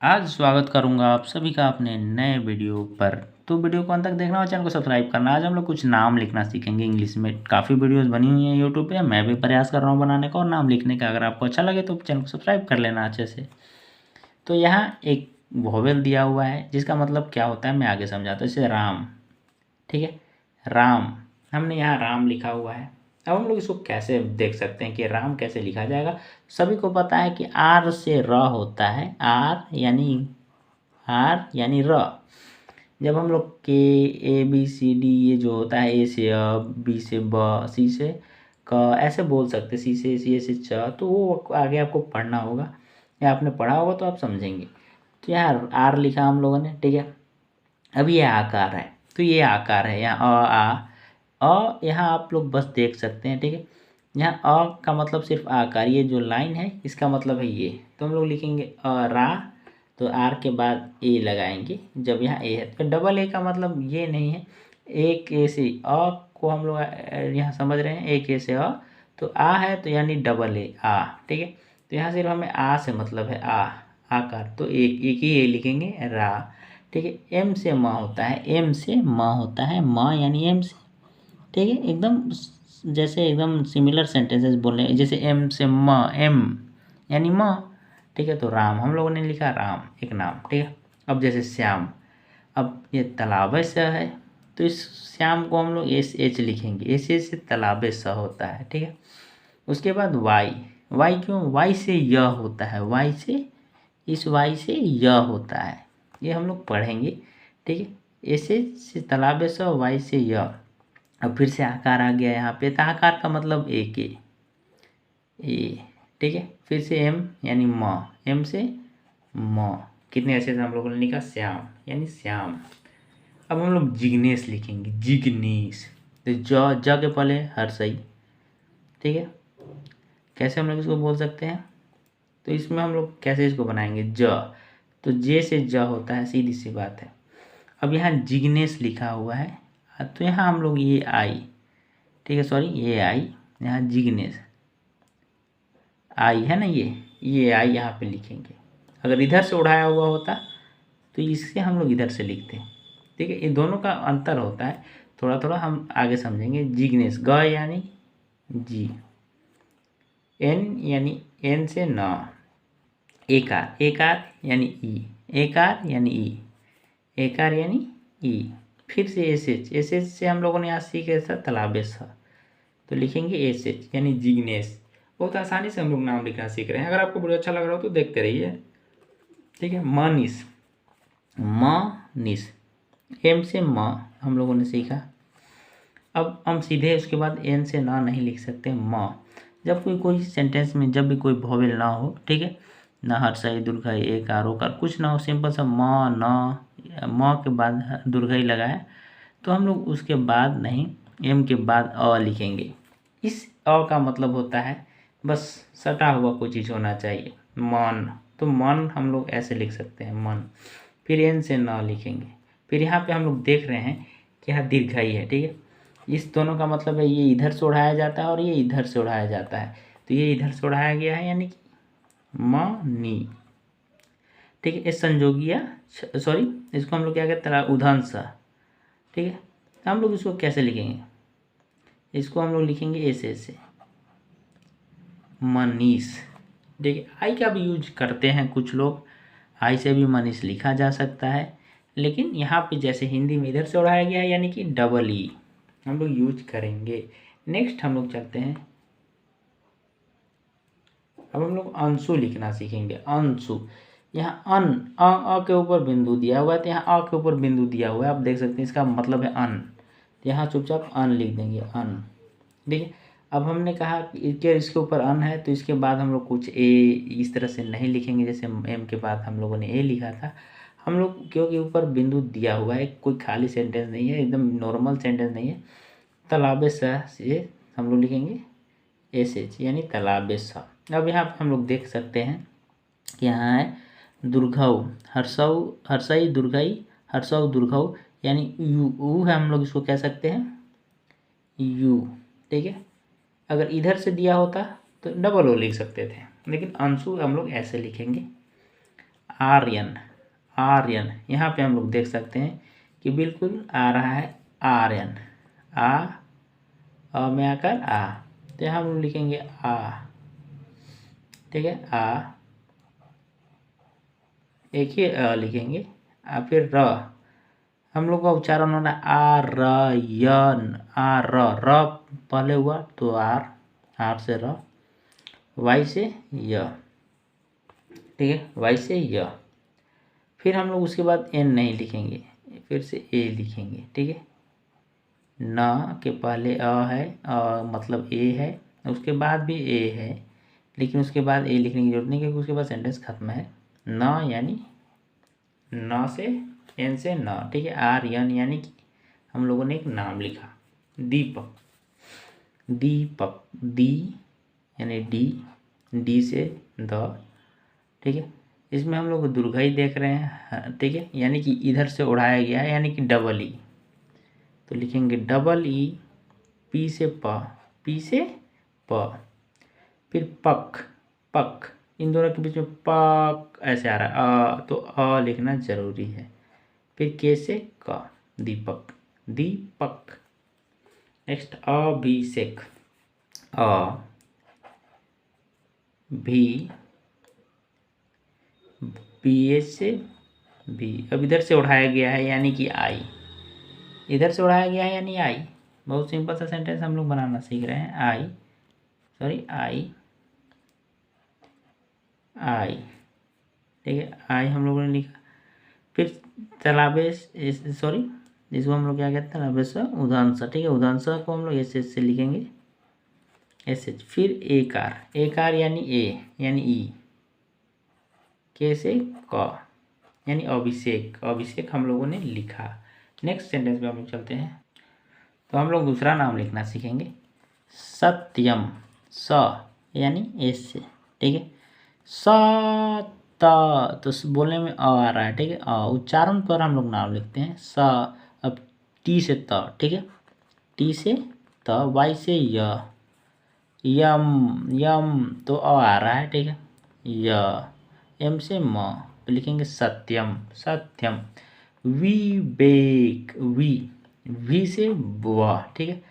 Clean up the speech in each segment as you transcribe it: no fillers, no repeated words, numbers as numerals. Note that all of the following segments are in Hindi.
आज स्वागत करूंगा आप सभी का अपने नए वीडियो पर। तो वीडियो को अंत तक देखना और चैनल को सब्सक्राइब करना। आज हम लोग कुछ नाम लिखना सीखेंगे इंग्लिश में। काफ़ी वीडियोस बनी हुई हैं यूट्यूब पे, मैं भी प्रयास कर रहा हूँ बनाने का और नाम लिखने का। अगर आपको अच्छा लगे तो चैनल को सब्सक्राइब कर लेना अच्छे से। तो यहाँ एक वोवेल दिया हुआ है जिसका मतलब क्या होता है मैं आगे समझाता हूँ। जैसे राम, ठीक है, राम, हमने यहाँ राम लिखा हुआ है। अब हम लोग इसको कैसे देख सकते हैं कि राम कैसे लिखा जाएगा। सभी को पता है कि आर से र होता है, आर यानी र। जब हम लोग के ए बी सी डी ये जो होता है, ए से अ, बी से ब, सी से क, ऐसे बोल सकते, सी से सी से च, तो वो आगे आपको पढ़ना होगा या आपने पढ़ा होगा तो आप समझेंगे। तो यहाँ आर लिखा हम लोगों ने, ठीक है। अब ये आकार है, तो ये आकार है यहाँ यहाँ आप लोग बस देख सकते हैं, ठीक है। यहाँ का मतलब सिर्फ आकार, ये जो लाइन है इसका मतलब है ये। तो हम लोग लिखेंगे रा, तो आर के बाद ए लगाएंगे जब यहाँ ए है। तो डबल ए का मतलब ये नहीं है, एक ए से को हम लोग यहाँ समझ रहे हैं, एक ए से तो आ है तो यानी डबल ए आ, ठीक है। तो यहाँ सिर्फ हमें आ से मतलब है आकार, तो एक एक ही ए लिखेंगे रा, ठीक है। एम से म होता है, एम से म होता है, म यानी एम से, ठीक है। एकदम जैसे एकदम सिमिलर सेंटेंसेस बोल रहे हैं, जैसे एम से म, एम यानी म, ठीक है। तो राम हम लोगों ने लिखा, राम एक नाम, ठीक है। अब जैसे श्याम, अब ये तालाब स है तो इस श्याम को हम लोग एस एच लिखेंगे, एस एच से तालाब स होता है, ठीक है। उसके बाद वाई, वाई क्यों, वाई से य होता है, वाई से, इस वाई से य होता है, ये हम लोग पढ़ेंगे, ठीक है। ऐसे से तालाब स, वाई से य। अब फिर से आकार आ गया यहाँ पे, तो आकार का मतलब एक ए, ठीक है। फिर से एम यानी म, एम से म, कितने ऐसे हम लोगों ने लिखा, श्याम यानी श्याम। अब हम लोग जिग्नेश लिखेंगे, जिग्नेश, तो ज के पहले हर्षई, ठीक है। कैसे हम लोग इसको बोल सकते हैं, तो इसमें हम लोग कैसे इसको बनाएंगे, ज, तो जे से ज होता है, सीधी सी बात है। अब यहाँ जिग्नेश लिखा हुआ है, तो यहाँ हम लोग ये आई, ठीक है, सॉरी ये आई, यहाँ जिग्नेश आई है ना, ये आई यहाँ पे लिखेंगे। अगर इधर से उड़ाया हुआ होता तो इससे हम लोग इधर से लिखते, ठीक है। ये दोनों का अंतर होता है, थोड़ा थोड़ा हम आगे समझेंगे। जिग्नेश, ग यानी जी, एन यानी एन से न, एकार, एकार यानी ई, एकार यानी ई, एकार यानी ई। फिर से एस एच, एस एच से हम लोगों ने यहाँ सीखे था तालाबेस, तो लिखेंगे एस एच यानी जिग्नेश। बहुत आसानी से हम लोग नाम लिखना सीख रहे हैं। अगर आपको वीडियो अच्छा लग रहा हो तो देखते रहिए, ठीक है। मनीष, मनीष, एम से म हम लोगों ने सीखा। अब हम सीधे उसके बाद एन से ना नहीं लिख सकते, म। जब कोई सेंटेंस में जब भी कोई वोवेल ना हो, ठीक है, ना हर्षई दुर्घई एक आर ओकार कुछ ना हो, सिंपल सा म न, म के बाद दुर्घई लगाए, तो हम लोग उसके बाद नहीं, एम के बाद अ लिखेंगे। इस अ का मतलब होता है बस सटा हुआ कोई चीज़ होना चाहिए, मन, तो मन हम लोग ऐसे लिख सकते हैं, मन। फिर एन से न लिखेंगे। फिर यहाँ पे हम लोग देख रहे हैं कि यहाँ दीर्घई है, ठीक है। इस दोनों का मतलब है ये इधर से उड़ाया जाता है और ये इधर से उड़ाया जाता है, तो ये इधर से उड़ाया गया है यानी कि मनी, ठीक है। इस संजोगिया, सॉरी, इसको हम लोग क्या कहते हैं, उदंश, ठीक है। तो हम लोग इसको कैसे लिखेंगे, इसको हम लोग लिखेंगे ऐसे ऐसे, मनीष, ठीक है। आई का भी यूज करते हैं कुछ लोग, आई से भी मनीष लिखा जा सकता है, लेकिन यहाँ पे जैसे हिंदी में इधर से उड़ाया गया है यानी कि डबल ई हम लोग यूज करेंगे। नेक्स्ट हम लोग चलते हैं, अब हम लोग अंशु लिखना सीखेंगे, अंशु। यहाँ अ के ऊपर बिंदु दिया हुआ है, तो यहाँ अ के ऊपर बिंदु दिया हुआ है, आप देख सकते हैं, इसका मतलब है अन, तो यहाँ चुपचाप अन लिख देंगे, अन, ठीक है। अब हमने कहा कि इसके ऊपर अन है, तो इसके बाद हम लोग कुछ ए इस तरह से नहीं लिखेंगे, जैसे एम के बाद हम लोगों ने ए लिखा था। हम लोग क्योंकि ऊपर बिंदु दिया हुआ है, कोई खाली सेंटेंस नहीं है, एकदम नॉर्मल सेंटेंस नहीं है, तालाब से हम लोग लिखेंगे एस एच यानी तालाब सा। अब यहाँ पर हम लोग देख सकते हैं कि यहाँ है दुर्घऊ, हर्षऊ, हर्षई दुर्घई, हर्षऊ दुर्घऊ यानी यू है, हम लोग इसको कह सकते हैं यू, ठीक है। अगर इधर से दिया होता तो डबल ओ लिख सकते थे, लेकिन अंशु हम लोग ऐसे लिखेंगे, आर्यन, आर्यन, यहाँ पे हम लोग देख सकते हैं कि बिल्कुल आ रहा है आर्यन, अ में आकर आ, तो यहाँ हम लोग लिखेंगे आ, ठीक है, आ, एक ही लिखेंगे, फिर र, हम लोग का उच्चारण होना आर्यन, र पहले हुआ तो आर से र, वाई से य, ठीक है, वाई से य, फिर हम लोग उसके बाद एन नहीं लिखेंगे, फिर से ए लिखेंगे, ठीक है, न के पहले अ है, मतलब ए है, उसके बाद भी ए है, लेकिन उसके बाद ए लिखने की जरूरत नहीं क्योंकि उसके बाद सेंटेंस खत्म है। न यानी न से एन से न, ठीक है, आर्यन यानी कि हम लोगों ने एक नाम लिखा, दीपक, दीपक, दी यानी डी से द, ठीक है, इसमें हम लोग दुर्घई देख रहे हैं, ठीक है, यानी कि इधर से उड़ाया गया है, यानी कि डबल ई, तो लिखेंगे डबल ई, पी से प, फिर पक, पक, इन दोनों के बीच में पक ऐसे आ रहा है, तो लिखना जरूरी है, फिर के से क, दीपक, दीपक, नेक्स्ट अभिषेक, भी, बी से भी, अब इधर से उठाया गया है यानी कि आई, इधर से उठाया गया है यानी आई, बहुत सिंपल सा सेंटेंस हम लोग बनाना सीख रहे हैं, आई, ठीक है, आई हम लोगों ने लिखा, फिर तलाबेश, इसको हम लोग क्या कहते हैं, तलाबेश उदांसा, ठीक है, उदांसा को हम लोग एस से लिखेंगे, एस, फिर एकार यानी ए यानी ई, के से क यानी अभिषेक, अभिषेक हम लोगों ने लिखा। नेक्स्ट सेंटेंस पे हम लोग चलते हैं, तो हम लोग दूसरा नाम लिखना सीखेंगे, सत्यम, स यानी एस से, ठीक है, तो बोलने में आ रहा है, ठीक है, उच्चारण पर हम लोग नाम लिखते हैं, स, अब टी से त, ठीक है, टी से त, वाई से य, यम तो आ रहा है, ठीक है, य, एम से म, तो लिखेंगे सत्यम, सत्यम, विवेक, वी से व, ठीक है,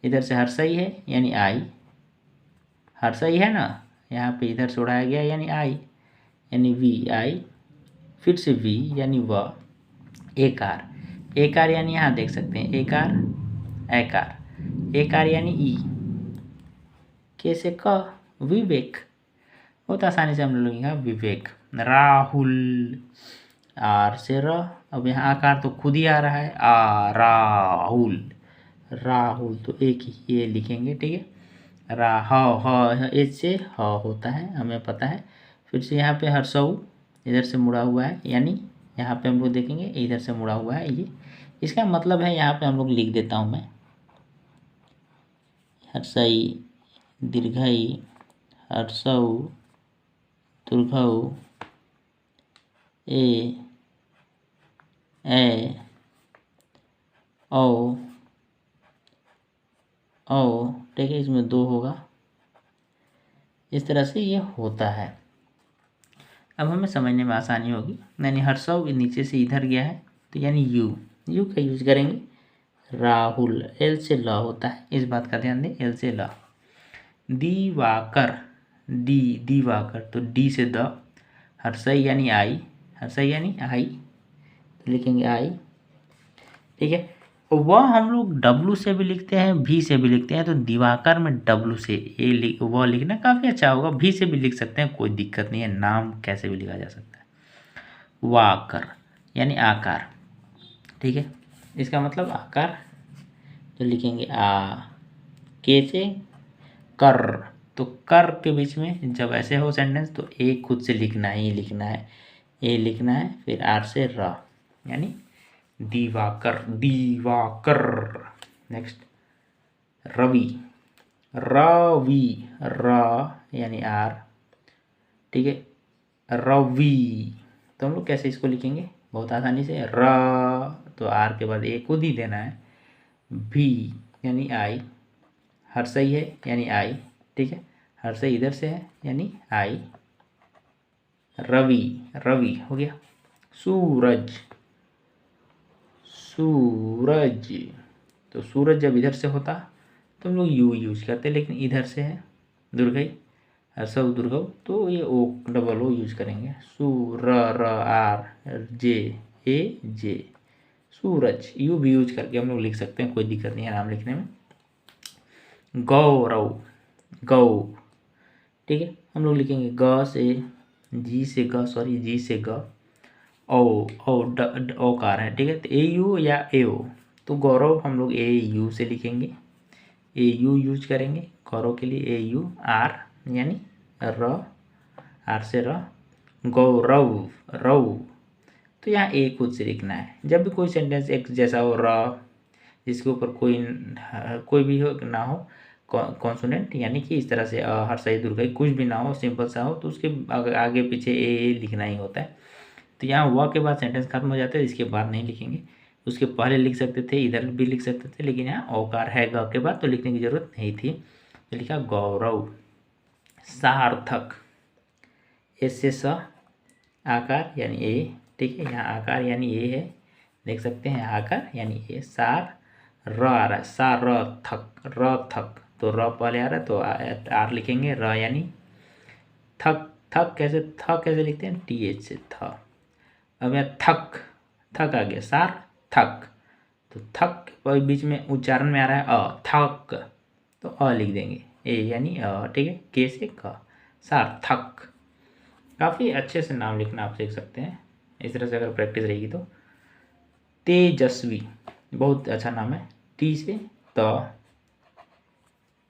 इधर से हर्षई है यानी आई, हर्षई है ना, यहाँ पे इधर से उड़ाया गया यानी आई, यानी वी आई, फिर से वी यानी व, एकार यानी यहाँ देख सकते हैं एकार यानी ई, के से क, विवेक, बहुत आसानी से हम लोग लिखेंगे विवेक, राहुल, आर से र, अब यहाँ आकार तो खुद ही आ रहा है, राहुल, तो एक ही ये लिखेंगे, ठीक है, एच से ह होता है, हमें पता है, फिर से यहाँ पे हर्षऊ इधर से मुड़ा हुआ है, यानी यहाँ पे हम लोग देखेंगे इधर से मुड़ा हुआ है, ये इसका मतलब है, यहाँ पे हम लोग लिख देता हूँ मैं, हर्षई, दीर्घई, हर्षऊ, दीर्घऊ, ए ओ, ठीक है, इसमें दो होगा, इस तरह से ये होता है। अब हमें समझने में आसानी होगी, यानी हर्षव नीचे से इधर गया है, तो यानी यू का यूज करेंगे, राहुल, एल से ल होता है, इस बात का ध्यान दें, एल से ल, दिवाकर, दिवाकर, तो डी से द, हर्षई यानी आई, तो लिखेंगे आई, ठीक है, वह हम लोग डब्लू से भी लिखते हैं, भी से भी लिखते हैं, तो दिवाकर में डब्लू से वह लिखना काफ़ी अच्छा होगा, भी से भी लिख सकते हैं, कोई दिक्कत नहीं है, नाम कैसे भी लिखा जा सकता है, वाकर यानी आकार, ठीक है, इसका मतलब आकार, तो लिखेंगे के से कर, तो कर के बीच में जब ऐसे हो सेंटेंस तो ए खुद से लिखना ही लिखना है, ए लिखना है, फिर आर से र, यानी दिवाकर, नेक्स्ट रवि, र यानी आर, ठीक है, रवि, तो हम लोग कैसे इसको लिखेंगे, बहुत आसानी से, र तो आर के बाद ए खुद ही देना है, भी यानी आई, हर्षई है यानी आई, ठीक है, हर्षई इधर से है यानी आई, रवि, रवि हो गया। सूरज, सूरज, तो सूरज जब इधर से होता तो हम लोग यू यूज करते, लेकिन इधर से है दुर्गई, सब दुर्गव, तो ये ओ डबल ओ यूज करेंगे। र R J A J, Suraj, U भी यूज करके हम लोग लिख सकते हैं, कोई दिक्कत नहीं है नाम लिखने में। गौरव, गौ, ठीक है, हम लोग लिखेंगे ग से जी से ग, सॉरी जी से ग, ओ कार है, ठीक है, तो ए यू या ए ओ, तो गौरव हम लोग ए यू से लिखेंगे, ए यू यूज करेंगे गौरव के लिए, ए यू, आर यानी र, आर से र, गौरव, रव, तो यहाँ ए खुद से लिखना है। जब भी कोई सेंटेंस एक जैसा हो, र जिसके ऊपर कोई भी हो ना हो कॉन्सोनेंट, यानी कि इस तरह से हर सही दुर्गई कुछ भी ना हो, सिंपल सा हो, तो उसके आगे पीछे ए लिखना ही होता है। तो यहाँ वह के बाद सेंटेंस खत्म हो जाता है, इसके बाद नहीं लिखेंगे। उसके पहले लिख सकते थे, इधर भी लिख सकते थे, लेकिन यहाँ औकार है ग के बाद, तो लिखने की जरूरत नहीं थी, तो लिखा गौरव। सार्थक, एस से स, आकार यानी ए, ठीक है, यहाँ आकार यानी ए है, देख सकते हैं आकार यानी ए। सार, र आ रहा है, सारथक, र थक, तो र पहले आ रहा है तो आर लिखेंगे, र यानी थक, थक कैसे, थ कैसे लिखते हैं, टी एच से थ। अब यहाँ थक, थक आ गया, सार थक, तो थक बीच में उच्चारण में आ रहा है थक, तो लिख देंगे, ए यानी ठीक है, के से क, सार्थक। काफ़ी अच्छे से नाम लिखना आप सीख सकते हैं इस तरह से, अगर प्रैक्टिस रहेगी तो। तेजस्वी, बहुत अच्छा नाम है, टी से त,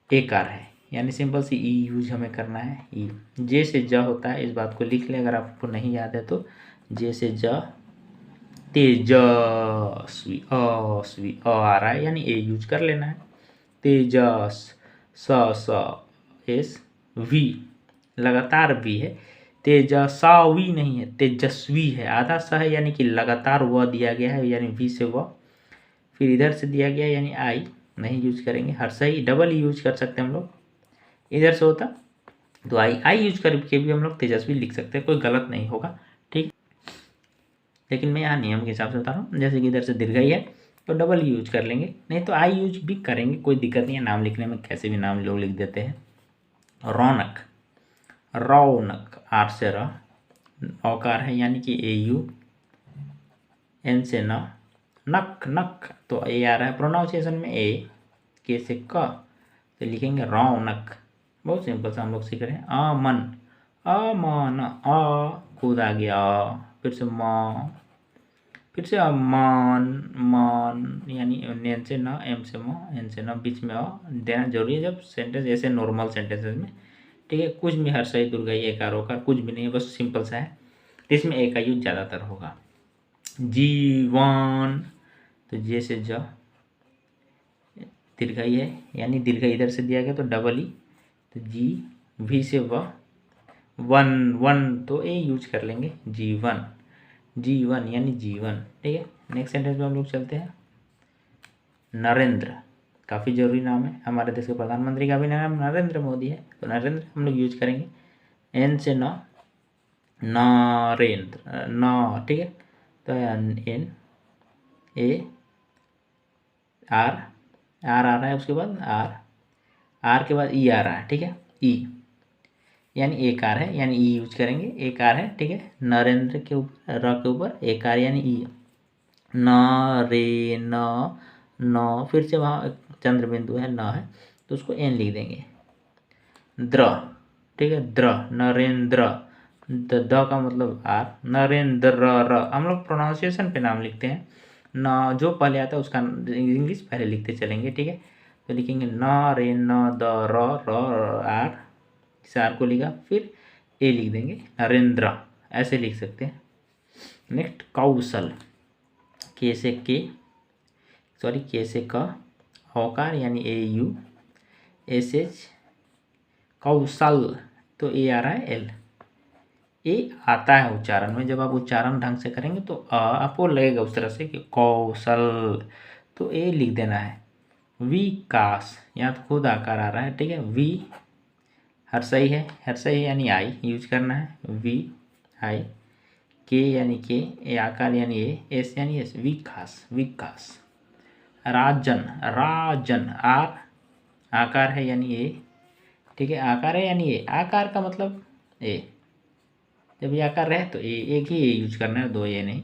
एकार है, यानी सिंपल सी ई यूज हमें करना है, ई। जे से ज होता है, इस बात को लिख लें अगर आपको नहीं याद है तो, जे से ज, तेजस्वी, अस्वी, आ रहा है यानी ए यूज कर लेना है। तेजस, स एस, वी, लगातार वी है, तेजस्वी नहीं है, तेजस्वी है, आधा स है, यानी कि लगातार व दिया गया है, यानी वी से व, फिर इधर से दिया गया यानी आई नहीं यूज करेंगे, हर सही डबल यूज कर सकते हैं हम लोग, इधर से होता तो आई यूज करके भी हम लोग तेजस्वी लिख सकते हैं, कोई गलत नहीं होगा, ठीक। लेकिन मैं यहाँ नियम के हिसाब से बता रहा हूँ, जैसे कि इधर से दीर्घई है तो डबल यूज कर लेंगे, नहीं तो आई यूज भी करेंगे, कोई दिक्कत नहीं है, नाम लिखने में कैसे भी नाम लोग लिख देते हैं। रौनक, रौनक, आर से र, औकार है यानी कि ए यू, एन से न, नक, नक, तो ए आ रहा है प्रोनाउंसिएशन में ए, के से क, तो लिखेंगे रौनक। बहुत सिंपल सा हम लोग सीख रहे हैं। अमन, अमन, खुद आ गया, फिर से म, फिर से मान, मान यानी एन से न, एम से म, एन से न, बीच में देना जरूरी है जब सेंटेंस ऐसे नॉर्मल सेंटेंसेस में, ठीक है, कुछ भी हर सही दुर्गई एकार ओकार कुछ भी नहीं है, बस सिंपल सा है, इसमें ए का यूज ज़्यादातर होगा। जीवन, तो जे से ज, दीर्घई है यानी दीर्घई इधर से दिया गया तो डबल ई, तो जी, वी से व, वन, वन तो ए यूज कर लेंगे, जीवन, जीवन यानी जीवन, ठीक है। नेक्स्ट सेंटेंस में हम लोग चलते हैं। नरेंद्र, काफ़ी जरूरी नाम है, हमारे देश के प्रधानमंत्री का भी नाम नरेंद्र मोदी है, तो नरेंद्र हम लोग यूज करेंगे, एन से न, नरेंद्र, न, ठीक है, तो एन, ए, आर, आर आ रहा है, उसके बाद आर, आर के बाद ई आ रहा है, ठीक है, ई यानी एक आर है, यानी ई यूज करेंगे, एक आर है, ठीक है, नरेंद्र के ऊपर, र के ऊपर एक आर यानी ई, न, रे, न, फिर से वहाँ चंद्र बिंदु है, न है, तो उसको एन लिख देंगे। द्र, ठीक है, द्र, नरेंद्र, द का मतलब आर, नरेंद्र, र, हम लोग प्रोनाउंसिएशन पे नाम लिखते हैं, न जो पहले आता है उसका इंग्लिश पहले लिखते चलेंगे, ठीक है, तो लिखेंगे न, रे, न, द, र, आर, इस आर को लिखा, फिर ए लिख देंगे, नरेंद्र, ऐसे लिख सकते हैं। नेक्स्ट कौशल, के से के, सॉरी के से क, औकार यानी ए यू, एस एच, कौशल, तो ए आ रहा है एल, ए आता है उच्चारण में, जब आप उच्चारण ढंग से करेंगे तो आपको लगेगा उस तरह से कि कौशल, तो ए लिख देना है। विकास, यहाँ तो खुद आकार आ रहा है, ठीक है, वी हर सही है, हर सही यानी आई यूज करना है, वी हाय, के यानी के, ए आकार यानी ए, एस यानी एस, विकास विकास। राजन राजन, आर आकार है यानी ए, ठीक है, आकार है यानी ए, आकार का मतलब ए, जब ये आकार रहे तो ए, एक ही ए यूज करना है, दो ए नहीं।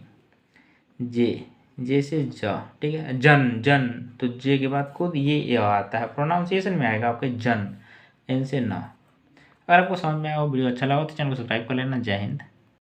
जे से ज, ठीक है, जन जन, तो जे के बाद खुद ये ए आता है, प्रोनाउंसिएशन में आएगा आपके जन, एन से न। अगर आपको समझ में आया हो, वीडियो अच्छा लगा तो चैनल को सब्सक्राइब कर लेना। जय हिंद।